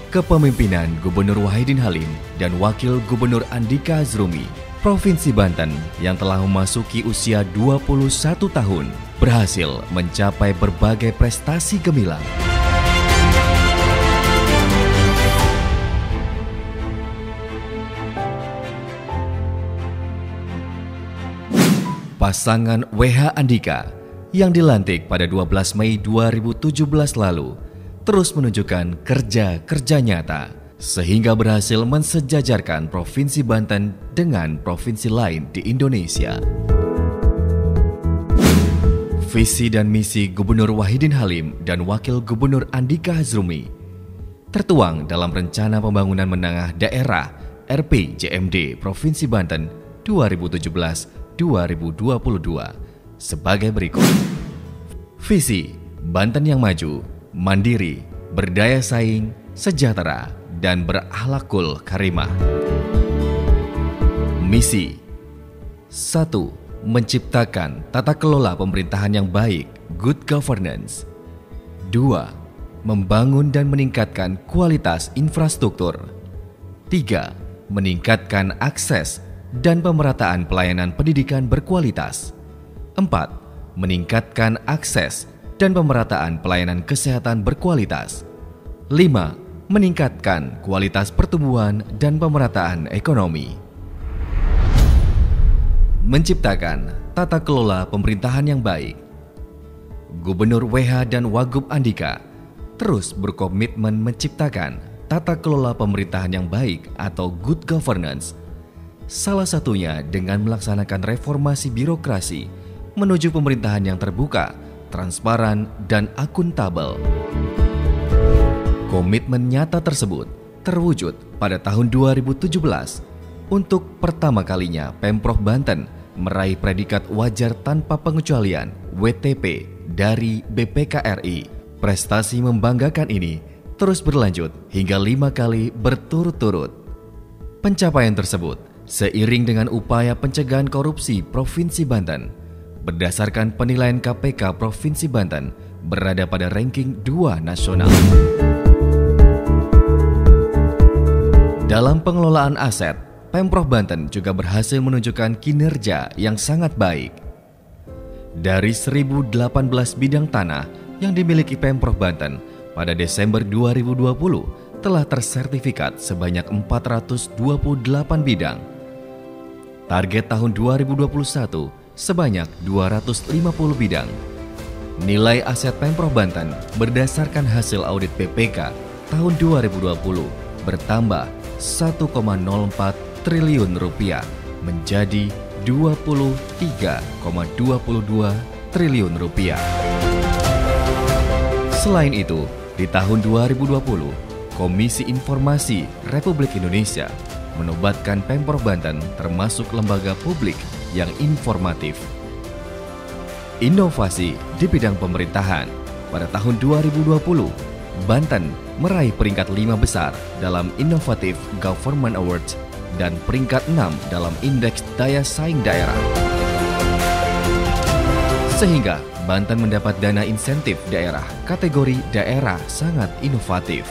kepemimpinan Gubernur Wahidin Halim dan Wakil Gubernur Andika Hazrumi, Provinsi Banten yang telah memasuki usia 21 tahun berhasil mencapai berbagai prestasi gemilang. Pasangan WH Andika yang dilantik pada 12 Mei 2017 lalu terus menunjukkan kerja-kerja nyata sehingga berhasil mensejajarkan Provinsi Banten dengan provinsi lain di Indonesia. Visi dan misi Gubernur Wahidin Halim dan Wakil Gubernur Andika Hazrumi tertuang dalam Rencana Pembangunan Menengah Daerah (RPJMD) Provinsi Banten 2017-2022 sebagai berikut. Visi: Banten yang maju, mandiri, berdaya saing, sejahtera, dan berakhlakul karimah. Misi: 1. Menciptakan tata kelola pemerintahan yang baik, good governance. 2. Membangun dan meningkatkan kualitas infrastruktur. 3. Meningkatkan akses dan pemerataan pelayanan pendidikan berkualitas. 4. Meningkatkan akses dan pemerataan pelayanan kesehatan berkualitas. 5. Meningkatkan kualitas pertumbuhan dan pemerataan ekonomi. Menciptakan tata kelola pemerintahan yang baik. Gubernur WH dan Wagub Andika terus berkomitmen menciptakan tata kelola pemerintahan yang baik atau good governance. Salah satunya dengan melaksanakan reformasi birokrasi menuju pemerintahan yang terbuka, transparan, dan akuntabel. Komitmen nyata tersebut terwujud pada tahun 2017. Untuk pertama kalinya Pemprov Banten meraih predikat wajar tanpa pengecualian WTP dari BPKRI. Prestasi membanggakan ini terus berlanjut hingga 5 kali berturut-turut. Pencapaian tersebut seiring dengan upaya pencegahan korupsi Provinsi Banten. Berdasarkan penilaian KPK Provinsi Banten berada pada ranking 2 nasional. Dalam pengelolaan aset, Pemprov Banten juga berhasil menunjukkan kinerja yang sangat baik. Dari 1018 bidang tanah yang dimiliki Pemprov Banten pada Desember 2020 telah tersertifikat sebanyak 428 bidang. Target tahun 2021 sebanyak 250 bidang. Nilai aset Pemprov Banten berdasarkan hasil audit BPK tahun 2020 bertambah 1,04 triliun rupiah menjadi 23,22 triliun rupiah. Selain itu, di tahun 2020, Komisi Informasi Republik Indonesia menobatkan Pemprov Banten termasuk lembaga publik yang informatif. Inovasi di bidang pemerintahan. Pada tahun 2020, Banten meraih peringkat 5 besar dalam Innovative Government Awards dan peringkat 6 dalam Indeks Daya Saing Daerah. Sehingga Banten mendapat dana insentif daerah kategori daerah sangat inovatif.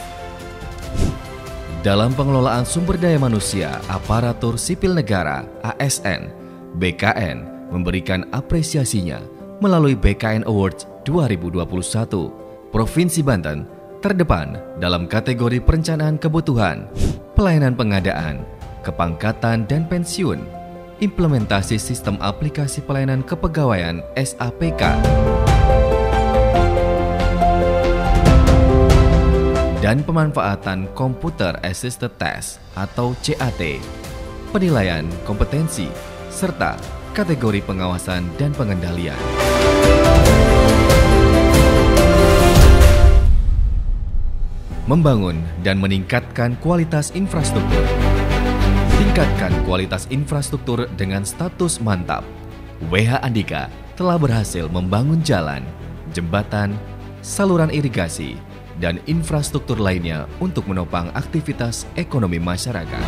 Dalam pengelolaan sumber daya manusia aparatur sipil negara ASN, BKN memberikan apresiasinya melalui BKN Awards 2021. Provinsi Banten terdepan dalam kategori perencanaan kebutuhan, pelayanan pengadaan, kepangkatan dan pensiun, implementasi sistem aplikasi pelayanan kepegawaian SAPK, dan pemanfaatan Computer Assisted Test atau CAT, penilaian kompetensi, serta kategori pengawasan dan pengendalian. Membangun dan meningkatkan kualitas infrastruktur. Tingkatkan kualitas infrastruktur dengan status mantap. WH Andika telah berhasil membangun jalan, jembatan, saluran irigasi, dan infrastruktur lainnya untuk menopang aktivitas ekonomi masyarakat.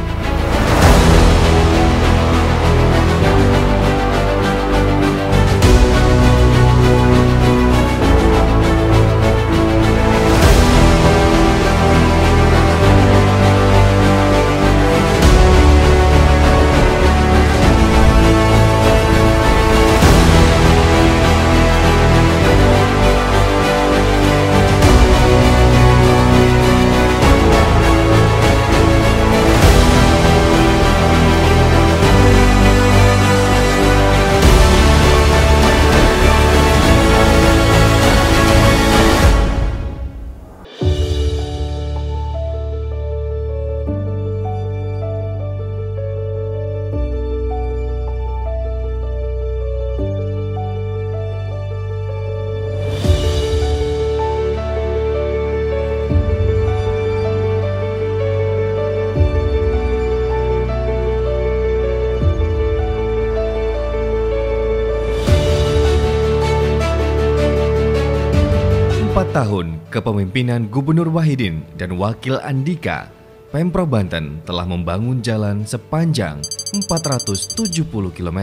4 tahun kepemimpinan Gubernur Wahidin dan Wakil Andika, Pemprov Banten telah membangun jalan sepanjang 470 km.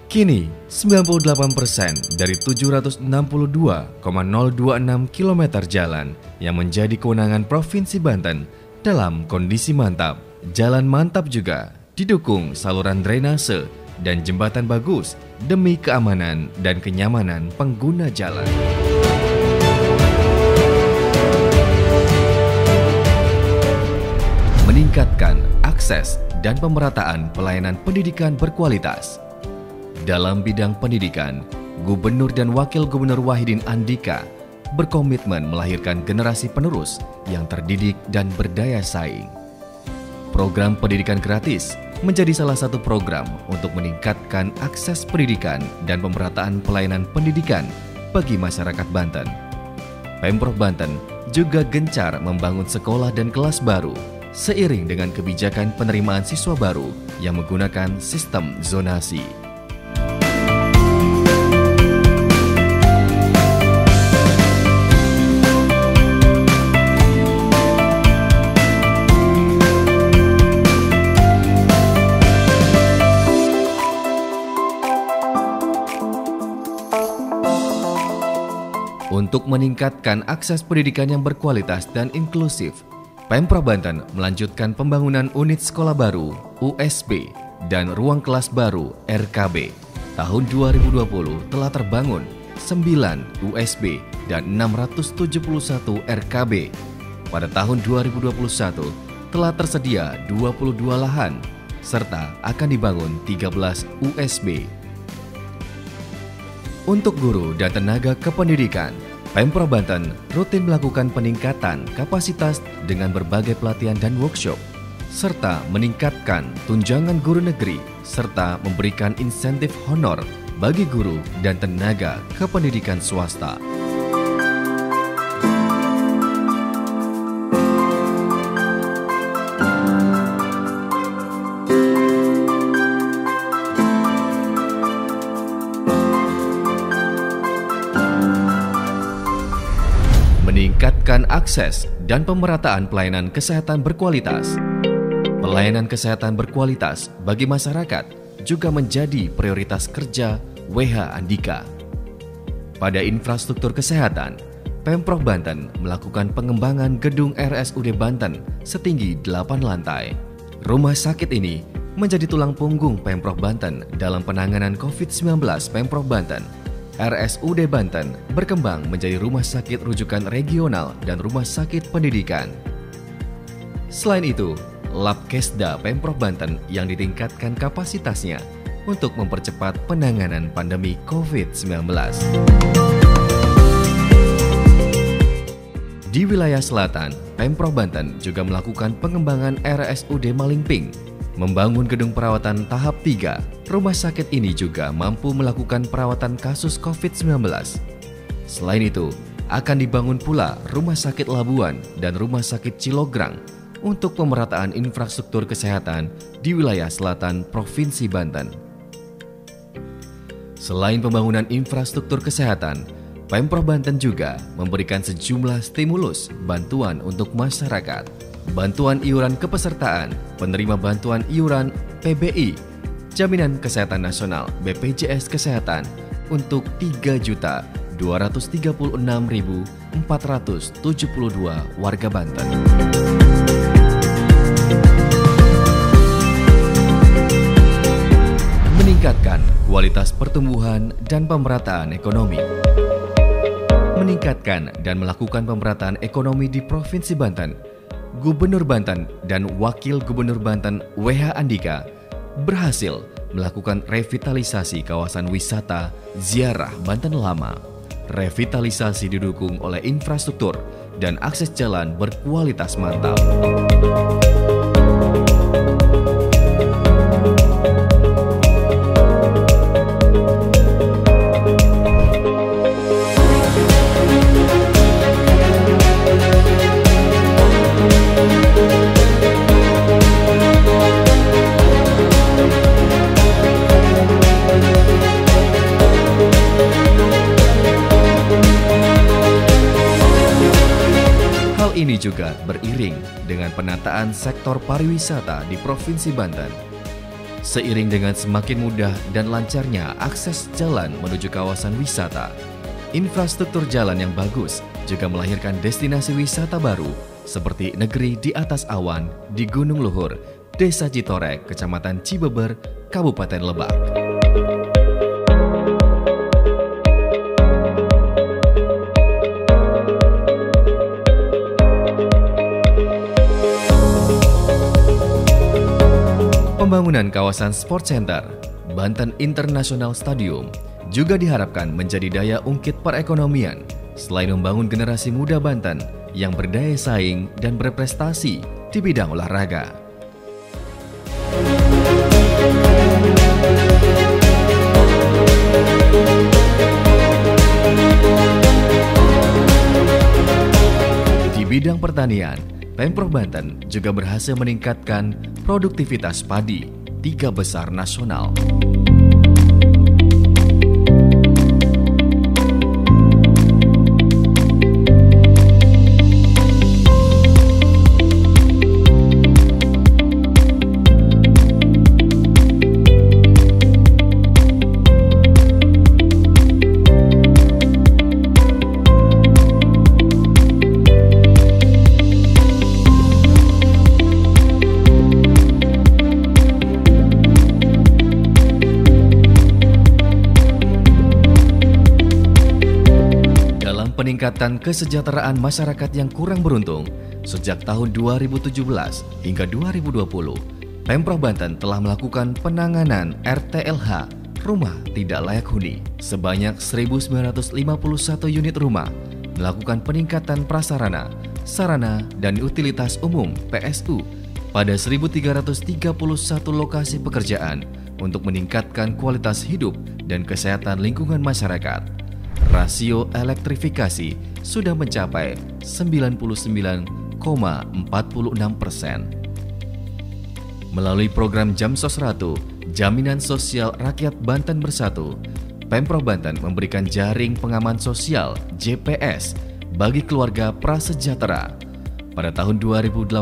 Kini, 98% dari 762,026 km jalan yang menjadi kewenangan Provinsi Banten dalam kondisi mantap. Jalan mantap juga didukung saluran drainase dan jembatan bagus demi keamanan dan kenyamanan pengguna jalan. Meningkatkan akses dan pemerataan pelayanan pendidikan berkualitas. Dalam bidang pendidikan, Gubernur dan Wakil Gubernur Wahidin Andika berkomitmen melahirkan generasi penerus yang terdidik dan berdaya saing. Program pendidikan gratis menjadi salah satu program untuk meningkatkan akses pendidikan dan pemerataan pelayanan pendidikan bagi masyarakat Banten. Pemprov Banten juga gencar membangun sekolah dan kelas baru seiring dengan kebijakan penerimaan siswa baru yang menggunakan sistem zonasi. Untuk meningkatkan akses pendidikan yang berkualitas dan inklusif, Pemprov Banten melanjutkan pembangunan unit sekolah baru (USB) dan ruang kelas baru (RKB). Tahun 2020 telah terbangun 9 USB dan 671 RKB. Pada tahun 2021 telah tersedia 22 lahan serta akan dibangun 13 USB. Untuk guru dan tenaga kependidikan, Pemprov Banten rutin melakukan peningkatan kapasitas dengan berbagai pelatihan dan workshop, serta meningkatkan tunjangan guru negeri, serta memberikan insentif honor bagi guru dan tenaga kependidikan swasta. Meningkatkan akses dan pemerataan pelayanan kesehatan berkualitas. Pelayanan kesehatan berkualitas bagi masyarakat juga menjadi prioritas kerja WH Andika. Pada infrastruktur kesehatan, Pemprov Banten melakukan pengembangan gedung RSUD Banten setinggi 8 lantai. Rumah sakit ini menjadi tulang punggung Pemprov Banten dalam penanganan COVID-19 Pemprov Banten. RSUD Banten berkembang menjadi rumah sakit rujukan regional dan rumah sakit pendidikan. Selain itu, Labkesda Pemprov Banten yang ditingkatkan kapasitasnya untuk mempercepat penanganan pandemi COVID-19. Di wilayah selatan, Pemprov Banten juga melakukan pengembangan RSUD Malingping, membangun gedung perawatan tahap 3. Rumah sakit ini juga mampu melakukan perawatan kasus COVID-19. Selain itu, akan dibangun pula Rumah Sakit Labuan dan Rumah Sakit Cilograng untuk pemerataan infrastruktur kesehatan di wilayah selatan Provinsi Banten. Selain pembangunan infrastruktur kesehatan, Pemprov Banten juga memberikan sejumlah stimulus bantuan untuk masyarakat. Bantuan iuran kepesertaan penerima bantuan iuran PBI, Jaminan Kesehatan Nasional BPJS Kesehatan untuk 3.236.472 warga Banten. Meningkatkan kualitas pertumbuhan dan pemerataan ekonomi. Meningkatkan dan melakukan pemerataan ekonomi di Provinsi Banten, Gubernur Banten dan Wakil Gubernur Banten WH Andika berhasil melakukan revitalisasi kawasan wisata Ziarah Banten Lama. Revitalisasi didukung oleh infrastruktur dan akses jalan berkualitas mantap. juga beriring dengan penataan sektor pariwisata di Provinsi Banten. Seiring dengan semakin mudah dan lancarnya akses jalan menuju kawasan wisata, infrastruktur jalan yang bagus juga melahirkan destinasi wisata baru seperti Negeri di Atas Awan di Gunung Luhur, Desa Citorek, Kecamatan Cibeber, Kabupaten Lebak. Pembangunan kawasan Sport Center, Banten International Stadium juga diharapkan menjadi daya ungkit perekonomian selain membangun generasi muda Banten yang berdaya saing dan berprestasi di bidang olahraga. Di bidang pertanian, Pemprov Banten juga berhasil meningkatkan produktivitas padi 3 besar nasional. Peningkatan kesejahteraan masyarakat yang kurang beruntung sejak tahun 2017 hingga 2020, Pemprov Banten telah melakukan penanganan RTLH (Rumah Tidak Layak Huni) sebanyak 1.951 unit rumah, melakukan peningkatan prasarana, sarana, dan utilitas umum (PSU) pada 1.331 lokasi pekerjaan untuk meningkatkan kualitas hidup dan kesehatan lingkungan masyarakat. Rasio elektrifikasi sudah mencapai 99,46%. Melalui program Jamsos Ratu, Jaminan Sosial Rakyat Banten Bersatu, Pemprov Banten memberikan jaring pengaman sosial JPS bagi keluarga prasejahtera. Pada tahun 2018,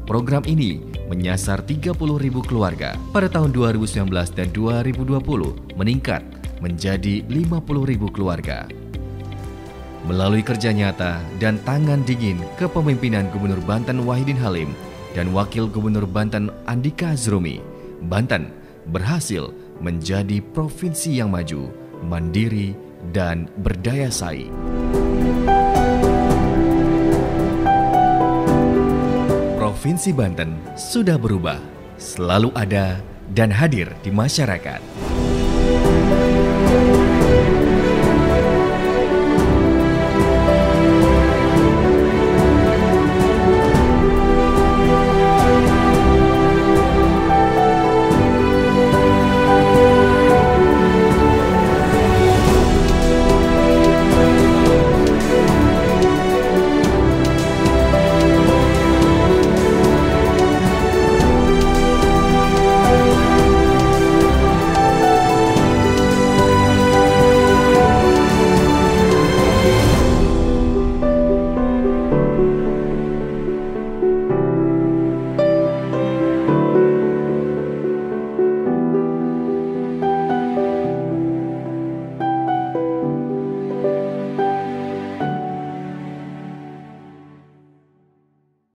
program ini menyasar 30.000 keluarga. Pada tahun 2019 dan 2020 meningkat menjadi 50.000 keluarga. Melalui kerja nyata dan tangan dingin kepemimpinan Gubernur Banten Wahidin Halim dan Wakil Gubernur Banten Andika Azrumi, Banten berhasil menjadi provinsi yang maju, mandiri, dan berdaya saing. Provinsi Banten sudah berubah, selalu ada dan hadir di masyarakat.